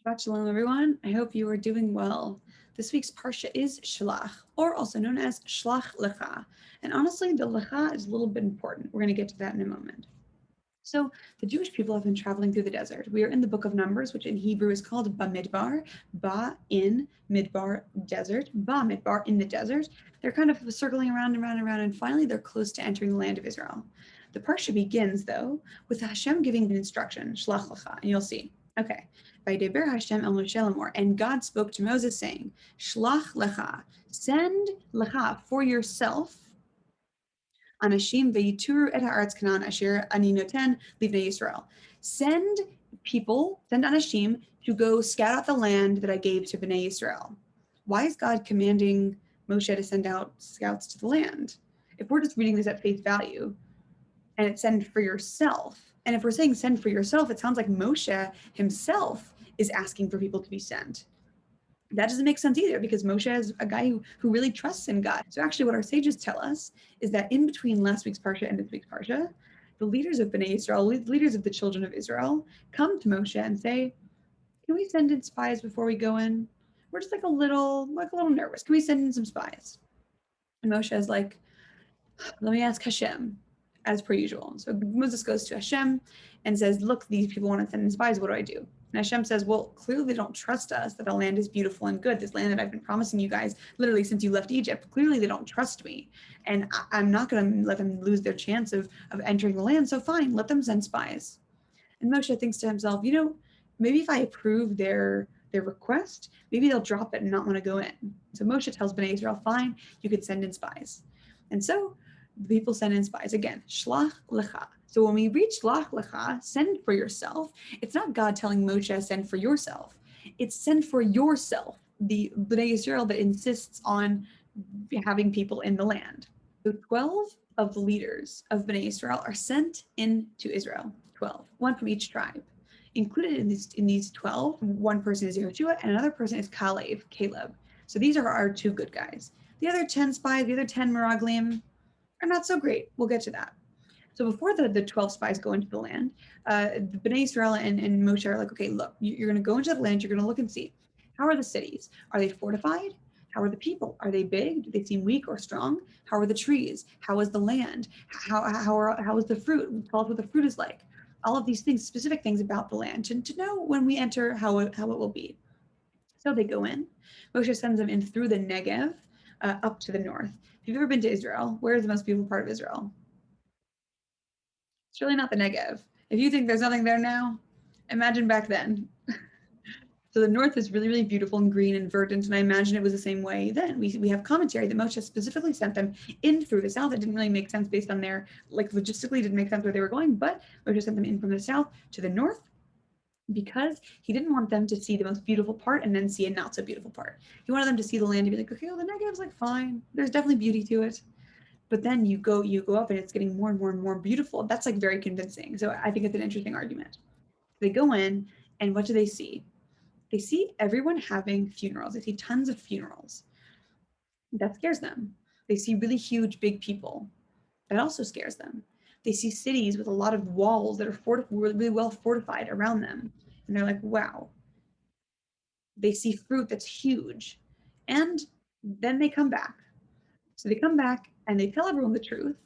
Shabbat shalom, everyone. I hope you are doing well. This week's parsha is Shelach, or also known as Shelach Lecha. And honestly, the Lecha is a little bit important. We're going to get to that in a moment. So the Jewish people have been traveling through the desert. We are in the book of Numbers, which in Hebrew is called Bamidbar, Ba in Midbar desert, Bamidbar in the desert. They're kind of circling around and around and around, and finally they're close to entering the land of Israel. The parsha begins, though, with Hashem giving an instruction, Shlach Lecha, and you'll see. Okay. By Deber Hashem el Moshe Lamor, and God spoke to Moses saying, Shlach Lecha, send Lecha for yourself, Anashim ve'yituru et haaretz Canaan asher ani noten livnei Yisrael. Send people, send Anashim to go scout out the land that I gave to Bnei Yisrael. Why is God commanding Moshe to send out scouts to the land? If we're just reading this at face value, and it's send for yourself, and if we're saying send for yourself, it sounds like Moshe himself is asking for people to be sent. That doesn't make sense either, because Moshe is a guy who really trusts in God. So actually what our sages tell us is that in between last week's parsha and this week's parsha, the leaders of Bnei Israel, leaders of the children of Israel, come to Moshe and say, can we send in spies before we go in? We're just like a little nervous. Can we send in some spies? And Moshe is like, let me ask Hashem, as per usual. So Moses goes to Hashem and says, look, these people want to send in spies. What do I do? And Hashem says, well, clearly they don't trust us, that the land is beautiful and good. This land that I've been promising you guys literally since you left Egypt. Clearly they don't trust me. And I'm not going to let them lose their chance of entering the land. So fine, let them send spies. And Moshe thinks to himself, maybe if I approve their request, maybe they'll drop it and not want to go in. So Moshe tells Bnei Israel, fine, you can send in spies. And so the people send in spies. Again, Shlach Lecha. So when we read Shlach Lecha, send for yourself, it's not God telling Moshe, send for yourself. It's send for yourself, the Bnei Israel that insists on having people in the land. So 12 of the leaders of Bnei Israel are sent into Israel, 12, one from each tribe. Included in these 12, one person is Yehoshua and another person is Caleb. So these are our two good guys. The other 10 spies, the other 10 Meraglim, are not so great. We'll get to that. So before the 12 spies go into the land, the Bnei Israel and Moshe are like, okay, look, you're going to go into the land, you're going to look and see. How are the cities? Are they fortified? How are the people? Are they big? Do they seem weak or strong? How are the trees? How is the land? How is the fruit? Tell us what the fruit is like. All of these things, specific things about the land, to know when we enter how it will be. So they go in. Moshe sends them in through the Negev, up to the north. If you've ever been to Israel, where is the most beautiful part of Israel? It's really not the Negev. If you think there's nothing there now, imagine back then. So the north is really, really beautiful and green and verdant, and I imagine it was the same way then. We have commentary that Moshe specifically sent them in through the south. It didn't really make sense based on their, logistically didn't make sense where they were going, but Moshe sent them in from the south to the north because he didn't want them to see the most beautiful part and then see a not so beautiful part. He wanted them to see the land and be like, okay, well, the Negev's like fine. There's definitely beauty to it. But then you go up and it's getting more and more and more beautiful. That's like very convincing. So I think it's an interesting argument. They go in and what do they see? They see everyone having funerals. They see tons of funerals. That scares them. They see really huge, big people. That also scares them. They see cities with a lot of walls that are really well fortified around them. And they're like, wow. They see fruit that's huge. And then they come back. So they come back and they tell everyone the truth,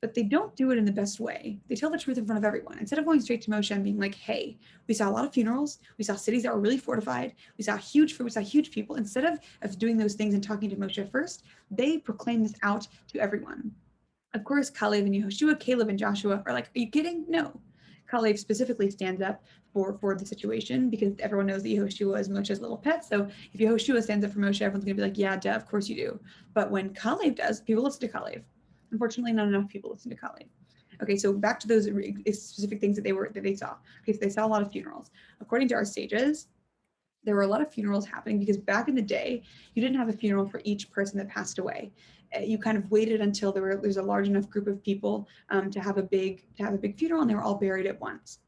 but they don't do it in the best way. They tell the truth in front of everyone. Instead of going straight to Moshe and being like, hey, we saw a lot of funerals. We saw cities that were really fortified. We saw huge fruit. We saw huge people. Instead of doing those things and talking to Moshe first, they proclaim this out to everyone. Of course, Caleb and Yehoshua, Caleb and Joshua are like, are you kidding? No. Caleb specifically stands up for the situation because everyone knows that Yehoshua is Moshe's little pet. So if Yehoshua stands up for Moshe, everyone's going to be like, yeah, duh, of course you do. But when Caleb does, people listen to Caleb. Unfortunately, not enough people listen to Caleb. Okay, so back to those specific things that they saw. Okay, so they saw a lot of funerals. According to our sages, there were a lot of funerals happening because back in the day, you didn't have a funeral for each person that passed away. You kind of waited until there's a large enough group of people to have a big funeral, and they were all buried at once.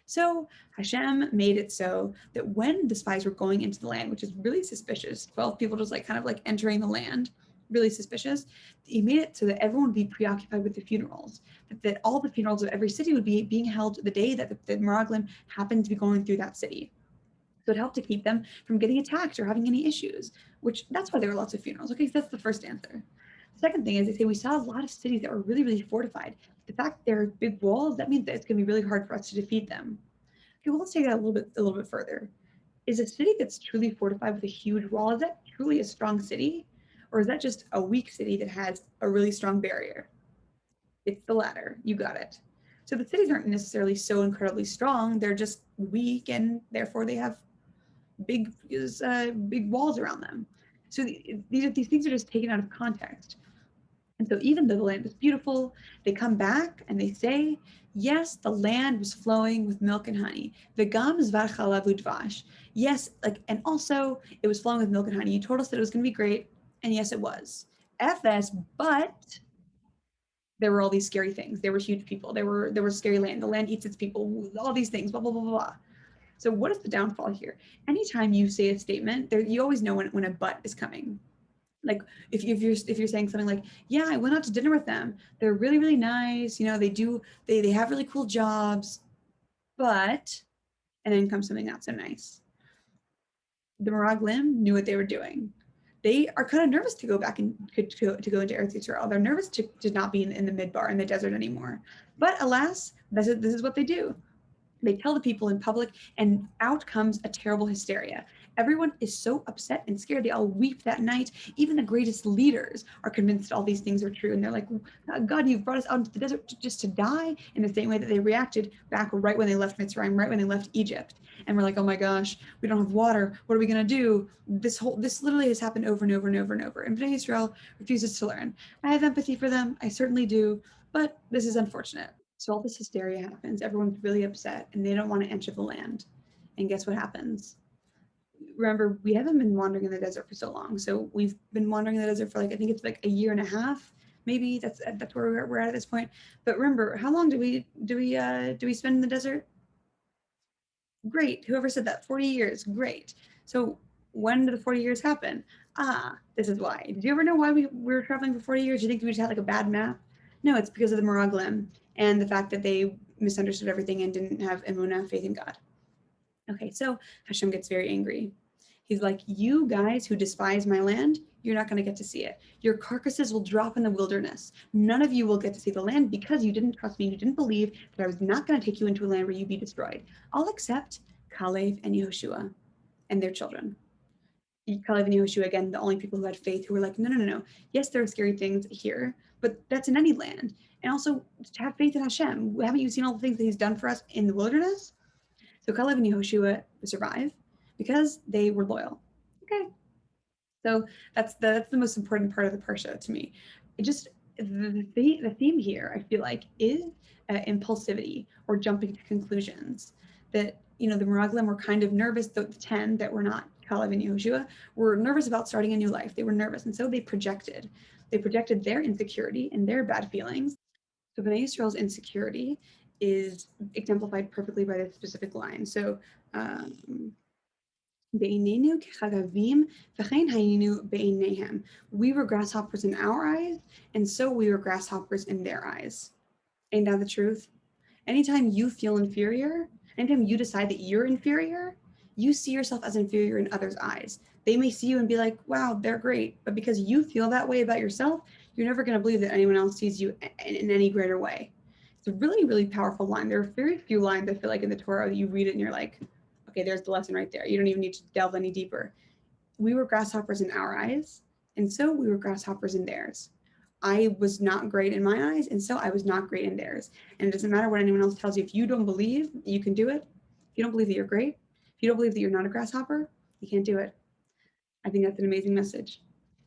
So Hashem made it so that when the spies were going into the land, which is really suspicious, 12 people just kind of entering the land, really suspicious, he made it so that everyone would be preoccupied with the funerals, that all the funerals of every city would be being held the day that the Meraglim happened to be going through that city. So it helped to keep them from getting attacked or having any issues, which that's why there were lots of funerals. Okay, so that's the first answer. The second thing is they say we saw a lot of cities that were really, really fortified. The fact there are big walls, that means that it's going to be really hard for us to defeat them. Okay, well, let's take that a little bit further. Is a city that's truly fortified with a huge wall, is that truly a strong city? Or is that just a weak city that has a really strong barrier? It's the latter. You got it. So the cities aren't necessarily so incredibly strong. They're just weak and therefore they have big walls around them. So these things are just taken out of context. And so even though the land is beautiful, they come back and they say, yes, the land was flowing with milk and honey. V'gam zvar chalav udvash. Yes, and also it was flowing with milk and honey. You told us that it was going to be great, and yes, it was. FS, but there were all these scary things. There were huge people. There was scary land. The land eats its people. All these things. Blah blah blah blah blah. So what is the downfall here? Anytime you say a statement, you always know when a but is coming. Like if you're saying something like, yeah, I went out to dinner with them. They're really, really nice. They have really cool jobs, but and then comes something not so nice. The Meraglim knew what they were doing. They are kind of nervous to go back and to go into Eretz Yisrael. They're nervous to not be in the midbar in the desert anymore. But alas, this is what they do. They tell the people in public, and out comes a terrible hysteria. Everyone is so upset and scared. They all weep that night. Even the greatest leaders are convinced all these things are true. And they're like, God, you've brought us out into the desert just to die, in the same way that they reacted back right when they left Mitzrayim, right when they left Egypt. And we're like, oh my gosh, we don't have water. What are we going to do? This literally has happened over and over and over and over. And Bnei Israel refuses to learn. I have empathy for them. I certainly do. But this is unfortunate. So all this hysteria happens. Everyone's really upset and they don't want to enter the land. And guess what happens? Remember, we haven't been wandering in the desert for so long. So we've been wandering in the desert for I think it's like a year and a half. Maybe that's where we're at this point. But remember, how long do we spend in the desert? Great. Whoever said that, 40 years. Great. So when did the 40 years happen? This is why. Did you ever know why we were traveling for 40 years? Do you think we just had a bad map? No, it's because of the Meraglim and the fact that they misunderstood everything and didn't have emunah, faith in God. Okay, so Hashem gets very angry. He's like, you guys who despise my land, you're not going to get to see it. Your carcasses will drop in the wilderness. None of you will get to see the land because you didn't trust me. You didn't believe that I was not going to take you into a land where you'd be destroyed. All except Kalev and Yehoshua and their children. Kalev and Yehoshua, again, the only people who had faith, who were like, no. Yes, there are scary things here, but that's in any land. And also, to have faith in Hashem. Haven't you seen all the things that he's done for us in the wilderness? So Kalev and Yehoshua survive because they were loyal. Okay. So that's the most important part of the parsha to me. The theme here, I feel like, is impulsivity or jumping to conclusions. That the Meraglim were kind of nervous. The 10 that were not Kalev and Yehoshua were nervous about starting a new life. They were nervous, and so they projected. They projected their insecurity and their bad feelings. So Bnei Yisrael's insecurity is exemplified perfectly by this specific line. So we were grasshoppers in our eyes, and so we were grasshoppers in their eyes. Ain't that the truth? Anytime you feel inferior, anytime you decide that you're inferior, you see yourself as inferior in others' eyes. They may see you and be like, wow, they're great. But because you feel that way about yourself, you're never going to believe that anyone else sees you in any greater way. It's a really, really powerful line. There are very few lines, I feel like, in the Torah that you read it and you're like, okay, there's the lesson right there. You don't even need to delve any deeper. We were grasshoppers in our eyes, and so we were grasshoppers in theirs. I was not great in my eyes, and so I was not great in theirs. And it doesn't matter what anyone else tells you. If you don't believe you can do it, if you don't believe that you're great, if you don't believe that you're not a grasshopper, you can't do it. I think that's an amazing message.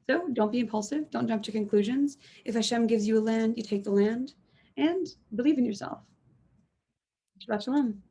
So don't be impulsive. Don't jump to conclusions. If Hashem gives you a land, you take the land, and believe in yourself. Shabbat shalom.